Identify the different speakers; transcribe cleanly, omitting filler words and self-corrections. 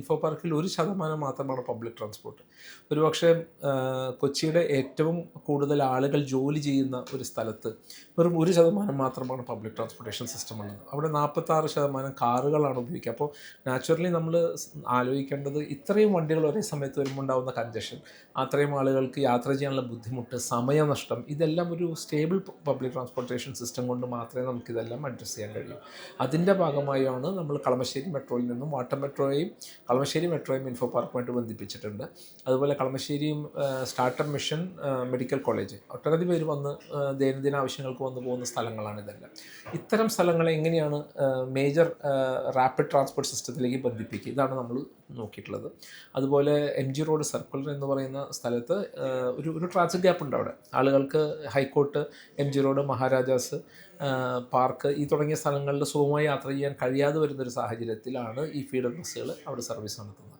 Speaker 1: Info പാർക്കിൽ 1% മാത്രമാണ് public transport. ഒരുപക്ഷെ കൊച്ചിയുടെ ഏറ്റവും കൂടുതൽ ആളുകൾ ജോലി ചെയ്യുന്ന ഒരു സ്ഥലത്ത് വെറും 1% മാത്രമാണ് പബ്ലിക് ട്രാൻസ്പോർട്ടേഷൻ സിസ്റ്റം ഉള്ളത്. അവിടെ 46% കാറുകളാണ് ഉപയോഗിക്കുക. അപ്പോൾ നാച്ചുറലി നമ്മൾ ആലോചിക്കേണ്ടത് ഇത്രയും വണ്ടികൾ ഒരേ സമയത്ത് വരുമ്പോൾ ഉണ്ടാകുന്ന കൺജഷൻ, അത്രയും ആളുകൾക്ക് യാത്ര ചെയ്യാനുള്ള ബുദ്ധിമുട്ട്, സമയനഷ്ടം, ഇതെല്ലാം ഒരു സ്റ്റേബിൾ പബ്ലിക് ട്രാൻസ്പോർട്ടേഷൻ സിസ്റ്റം കൊണ്ട് മാത്രമേ നമുക്കിതെല്ലാം അഡ്രസ്സ് ചെയ്യാൻ കഴിയൂ. അതിൻ്റെ ഭാഗമായാണ് നമ്മൾ കളമശ്ശേരി മെട്രോയിൽ നിന്നും വാട്ടർ മെട്രോയെയും കളമശ്ശേരി മെട്രോയും ഇൻഫോ പാർക്കുമായിട്ട് ബന്ധിപ്പിച്ചിട്ടുണ്ട്. അതുപോലെ കളമശ്ശേരിയും സ്റ്റാർട്ടർ മിഷൻ മെഡിക്കൽ കോളേജ്, ഒട്ടനവധി പേര് വന്ന് ദൈനംദിന ആവശ്യങ്ങൾക്ക് വന്നു പോകുന്ന സ്ഥലങ്ങളാണ് ഇതെല്ലാം. ഇത്തരം സ്ഥലങ്ങളെ എങ്ങനെയാണ് മേജർ റാപ്പിഡ് ട്രാൻസ്പോർട്ട് സിസ്റ്റത്തിലേക്ക് ബന്ധിപ്പിക്കുക, ഇതാണ് നമ്മൾ നോക്കിയിട്ടുള്ളത്. അതുപോലെ MG റോഡ് സർക്കുലർ എന്ന് പറയുന്ന സ്ഥലത്ത് ഒരു ട്രാൻസിറ്റ് ഗ്യാപ്പ് ഉണ്ട്. അവിടെ ആളുകൾക്ക് high court, MG road, Maharajas park ഈ തുടങ്ങിയ സ്ഥലങ്ങളിൽ സുഗമമായി യാത്ര ചെയ്യാൻ കഴിയാതെ വരുന്നൊരു സാഹചര്യത്തിലാണ് ഈ ഫീഡർ ബസ്സുകൾ അവിടെ സർവീസ് നടത്തുന്നത്.